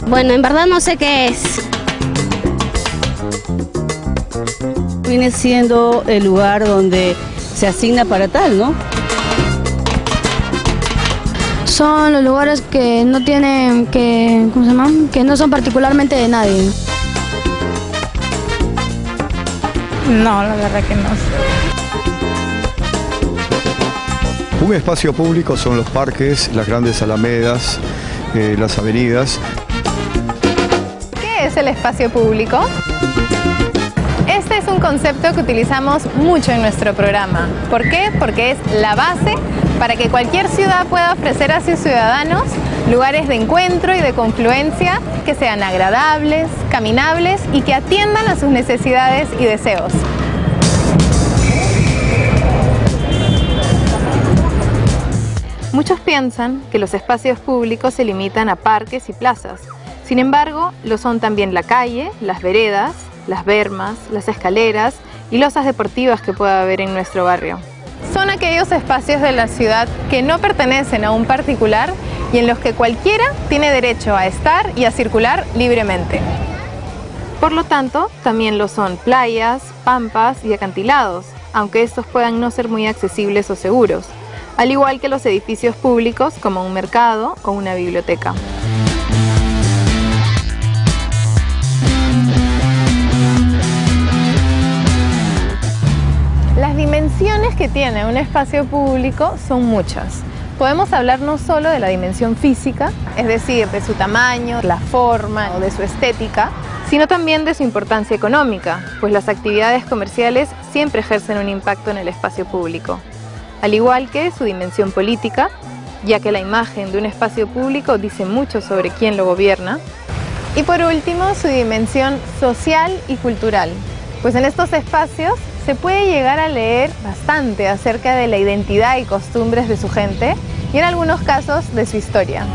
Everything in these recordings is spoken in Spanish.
Bueno, en verdad no sé qué es. Viene siendo el lugar donde se asigna para tal, ¿no? Son los lugares que no tienen, ¿cómo se llama? Que no son particularmente de nadie. No, la verdad que no sé. Un espacio público son los parques, las grandes alamedas, las avenidas. ¿Qué es el espacio público? Este es un concepto que utilizamos mucho en nuestro programa. ¿Por qué? Porque es la base para que cualquier ciudad pueda ofrecer a sus ciudadanos lugares de encuentro y de confluencia que sean agradables, caminables y que atiendan a sus necesidades y deseos. Muchos piensan que los espacios públicos se limitan a parques y plazas. Sin embargo, lo son también la calle, las veredas, las bermas, las escaleras y losas deportivas que pueda haber en nuestro barrio. Son aquellos espacios de la ciudad que no pertenecen a un particular y en los que cualquiera tiene derecho a estar y a circular libremente. Por lo tanto, también lo son playas, pampas y acantilados, aunque estos puedan no ser muy accesibles o seguros, al igual que los edificios públicos como un mercado o una biblioteca. Las dimensiones que tiene un espacio público son muchas. Podemos hablar no solo de la dimensión física, es decir, de su tamaño, la forma o de su estética, sino también de su importancia económica, pues las actividades comerciales siempre ejercen un impacto en el espacio público. Al igual que su dimensión política, ya que la imagen de un espacio público dice mucho sobre quién lo gobierna. Y por último, su dimensión social y cultural, pues en estos espacios se puede llegar a leer bastante acerca de la identidad y costumbres de su gente y en algunos casos de su historia.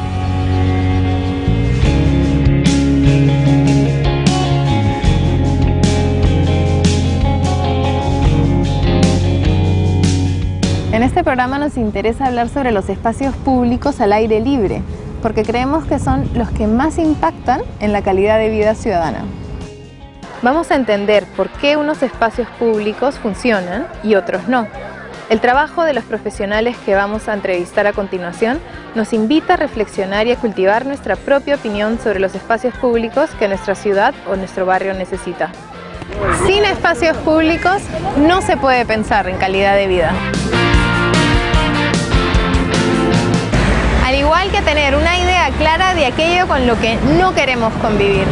En este programa nos interesa hablar sobre los espacios públicos al aire libre, porque creemos que son los que más impactan en la calidad de vida ciudadana. Vamos a entender por qué unos espacios públicos funcionan y otros no. El trabajo de los profesionales que vamos a entrevistar a continuación nos invita a reflexionar y a cultivar nuestra propia opinión sobre los espacios públicos que nuestra ciudad o nuestro barrio necesita. Sin espacios públicos no se puede pensar en calidad de vida. Al igual que tener una idea clara de aquello con lo que no queremos convivir.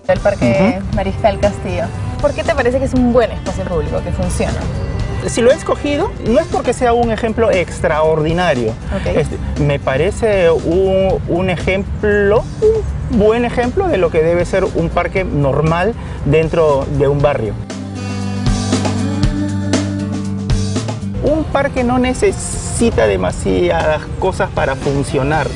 El Parque Mariscal Castillo. ¿Por qué te parece que es un buen espacio público, que funciona? Si lo he escogido, no es porque sea un ejemplo extraordinario. Okay. Me parece un buen ejemplo de lo que debe ser un parque normal dentro de un barrio. Un parque no necesita demasiadas cosas para funcionar.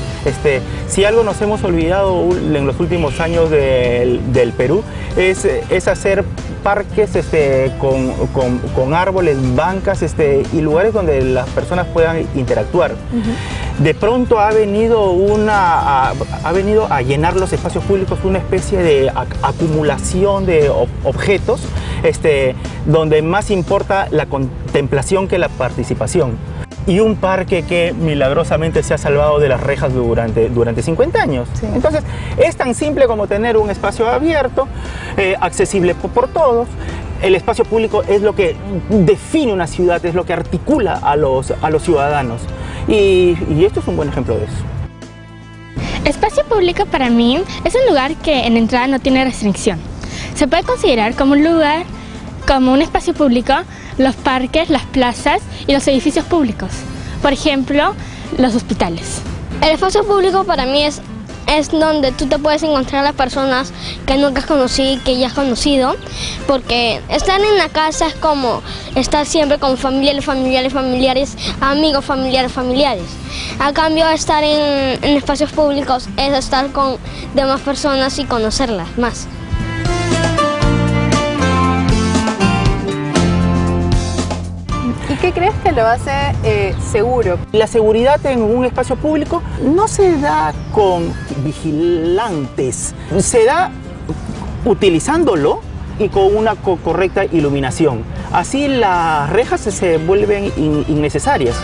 Si algo nos hemos olvidado en los últimos años del Perú es hacer parques con árboles, bancas y lugares donde las personas puedan interactuar. De pronto ha venido a llenar los espacios públicos una especie de acumulación de objetos donde más importa la contemplación que la participación. Y un parque que milagrosamente se ha salvado de las rejas durante 50 años. Sí. Entonces, es tan simple como tener un espacio abierto, accesible por todos. El espacio público es lo que define una ciudad, es lo que articula a los ciudadanos. Y esto es un buen ejemplo de eso. Espacio público para mí es un lugar que en entrada no tiene restricción. Se puede considerar como un lugar, como un espacio público, los parques, las plazas y los edificios públicos. Por ejemplo, los hospitales. El espacio público para mí es es donde tú te puedes encontrar a las personas que nunca has conocido y que ya has conocido, porque estar en la casa es como estar siempre con familiares, amigos, familiares. A cambio, estar en espacios públicos es estar con demás personas y conocerlas más. ¿Y qué crees que lo hace seguro? La seguridad en un espacio público no se da con vigilantes, se da utilizándolo y con una correcta iluminación. Así las rejas se vuelven innecesarias.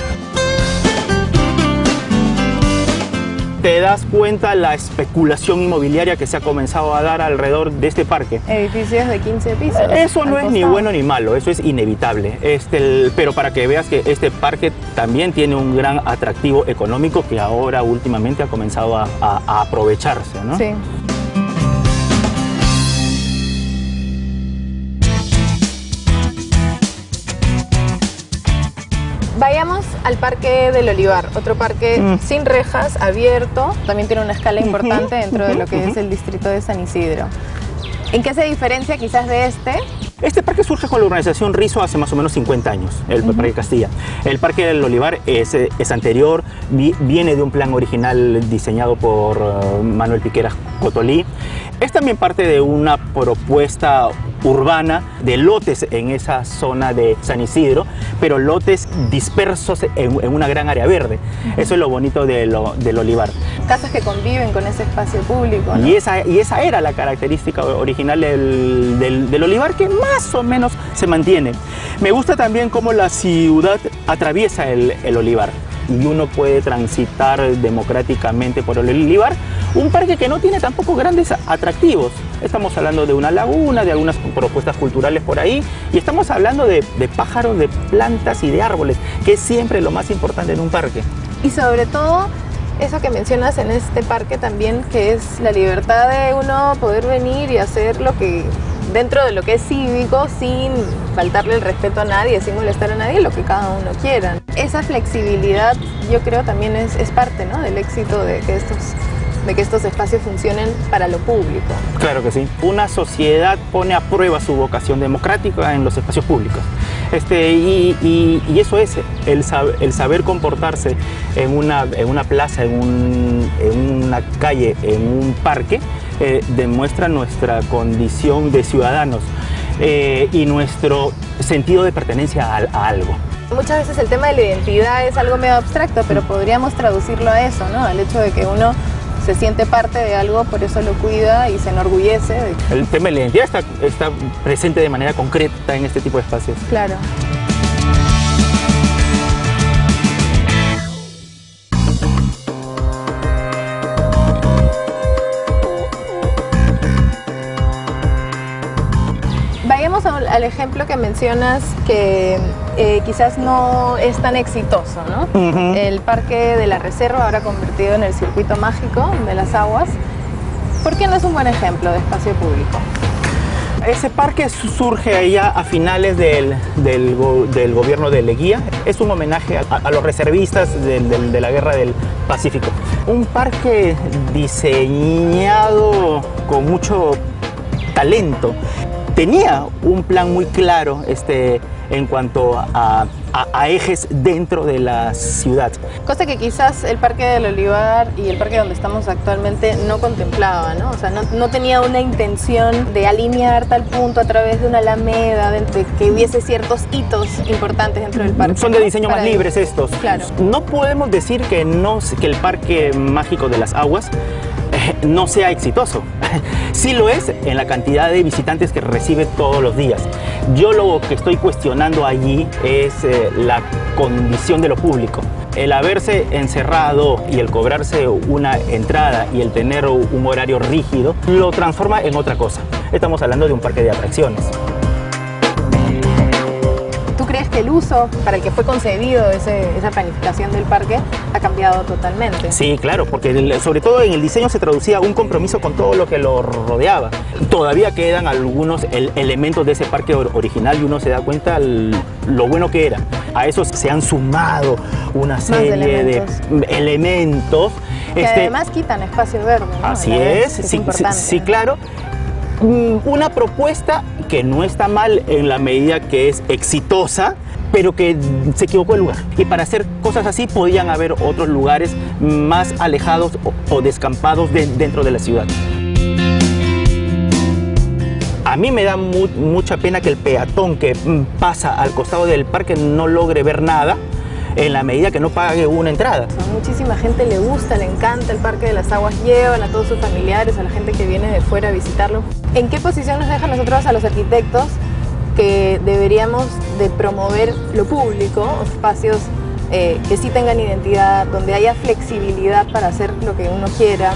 Te das cuenta la especulación inmobiliaria que se ha comenzado a dar alrededor de este parque. Edificios de 15 pisos. Eso no es ni bueno ni malo, eso es inevitable. Pero para que veas que este parque también tiene un gran atractivo económico que ahora últimamente ha comenzado a aprovecharse, ¿no? Sí. Vayamos al Parque del Olivar, otro parque sin rejas, abierto, también tiene una escala importante dentro de lo que es el distrito de San Isidro. ¿En qué se diferencia quizás de este? Este parque surge con la urbanización Rizo hace más o menos 50 años, el Parque Castilla. El Parque del Olivar es anterior, viene de un plan original diseñado por Manuel Piqueras Cotolí. Es también parte de una propuesta urbana de lotes en esa zona de San Isidro, pero lotes dispersos en una gran área verde. Eso es lo bonito del Olivar. Casas que conviven con ese espacio público, ¿no? Y esa era la característica original del Olivar, que más o menos se mantiene. Me gusta también cómo la ciudad atraviesa el Olivar y uno puede transitar democráticamente por el Olivar, un parque que no tiene tampoco grandes atractivos. Estamos hablando de una laguna, de algunas propuestas culturales por ahí, y estamos hablando de pájaros, de plantas y de árboles, que es siempre lo más importante en un parque. Y sobre todo, eso que mencionas en este parque también, que es la libertad de uno poder venir y hacer lo que, dentro de lo que es cívico, sin faltarle el respeto a nadie, sin molestar a nadie, lo que cada uno quiera. Esa flexibilidad, yo creo, también es parte, ¿no?, del éxito de que estos espacios funcionen para lo público. Claro que sí. Una sociedad pone a prueba su vocación democrática en los espacios públicos. Y eso es el saber comportarse en una plaza, en una calle, en un parque, demuestra nuestra condición de ciudadanos y nuestro sentido de pertenencia a algo. Muchas veces el tema de la identidad es algo medio abstracto, pero podríamos traducirlo a eso, ¿no? Al hecho de que uno se siente parte de algo, por eso lo cuida y se enorgullece. El tema de la identidad está presente de manera concreta en este tipo de espacios. Claro. Vayamos al ejemplo que mencionas que quizás no es tan exitoso, ¿no? El Parque de la Reserva, ahora convertido en el circuito mágico de las aguas. ¿Por qué no es un buen ejemplo de espacio público? Ese parque surge allá a finales del gobierno de Leguía. Es un homenaje a los reservistas de la Guerra del Pacífico. Un parque diseñado con mucho talento. Tenía un plan muy claro en cuanto a ejes dentro de la ciudad. Cosa que quizás el Parque del Olivar y el parque donde estamos actualmente no contemplaba, ¿no? O sea, no tenía una intención de alinear tal punto a través de una alameda, de que hubiese ciertos hitos importantes dentro del parque. Son de diseño más libres estos. Claro. No podemos decir que el Parque Mágico de las Aguas no sea exitoso. Sí lo es en la cantidad de visitantes que recibe todos los días. Yo lo que estoy cuestionando allí es la condición de lo público. El haberse encerrado y el cobrarse una entrada y el tener un horario rígido lo transforma en otra cosa. Estamos hablando de un parque de atracciones. ¿Tú crees que el uso para el que fue concebido esa planificación del parque ha cambiado totalmente? Sí, claro, porque sobre todo en el diseño se traducía un compromiso con todo lo que lo rodeaba. Todavía quedan algunos elementos de ese parque original y uno se da cuenta lo bueno que era. A eso se han sumado una serie de elementos. Que además quitan espacio verde, ¿no? Así es, sí, claro. Una propuesta que no está mal en la medida que es exitosa, pero que se equivocó el lugar. Y para hacer cosas así podían haber otros lugares más alejados o descampados dentro de la ciudad. A mí me da mucha pena que el peatón que pasa al costado del parque no logre ver nada en la medida que no pague una entrada. A muchísima gente le gusta, le encanta el Parque de las Aguas, llevan a todos sus familiares, a la gente que viene de fuera a visitarlo. ¿En qué posición nos deja a nosotros, a los arquitectos, que deberíamos de promover lo público, espacios que sí tengan identidad, donde haya flexibilidad para hacer lo que uno quiera?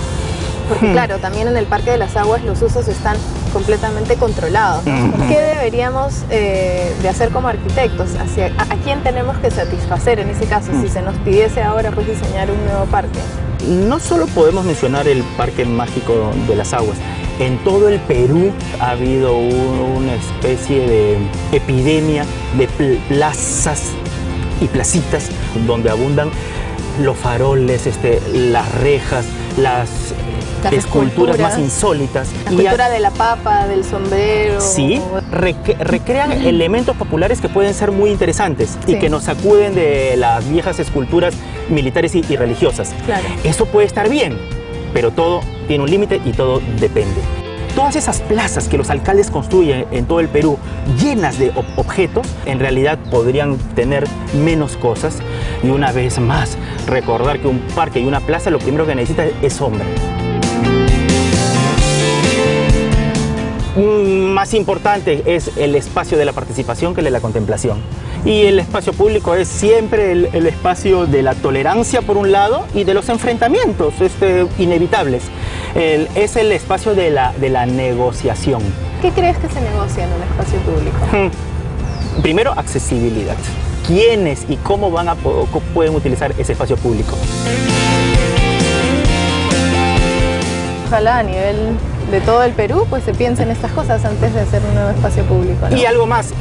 Porque claro, también en el Parque de las Aguas los usos están completamente controlados, ¿no? ¿Qué deberíamos de hacer como arquitectos? ¿A quién tenemos que satisfacer en ese caso si se nos pidiese ahora pues diseñar un nuevo parque? No solo podemos mencionar el Parque Mágico de las Aguas. En todo el Perú ha habido una especie de epidemia de plazas y placitas donde abundan los faroles, las rejas, las esculturas más insólitas. La escultura de la papa, del sombrero. Sí, recrean elementos populares que pueden ser muy interesantes y que nos sacuden de las viejas esculturas militares y religiosas. Claro. Eso puede estar bien, pero todo tiene un límite y todo depende. Todas esas plazas que los alcaldes construyen en todo el Perú, llenas de objetos, en realidad podrían tener menos cosas. Y una vez más, recordar que un parque y una plaza lo primero que necesita es sombra. Más importante es el espacio de la participación que el de la contemplación. Y el espacio público es siempre el espacio de la tolerancia por un lado y de los enfrentamientos inevitables. Es el espacio de la negociación. ¿Qué crees que se negocia en un espacio público? Primero, accesibilidad. ¿Quiénes y cómo pueden utilizar ese espacio público? Ojalá a nivel de todo el Perú pues se piense en estas cosas antes de hacer un nuevo espacio público, ¿no? Y algo más,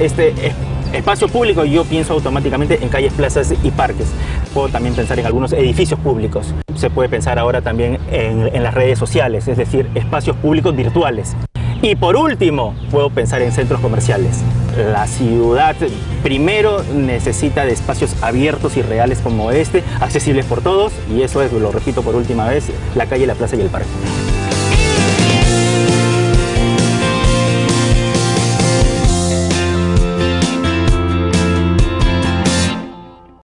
espacio público, yo pienso automáticamente en calles, plazas y parques. Puedo también pensar en algunos edificios públicos. Se puede pensar ahora también en las redes sociales, es decir, espacios públicos virtuales. Y por último, puedo pensar en centros comerciales. La ciudad primero necesita de espacios abiertos y reales como accesibles por todos, y eso es, lo repito por última vez, la calle, la plaza y el parque.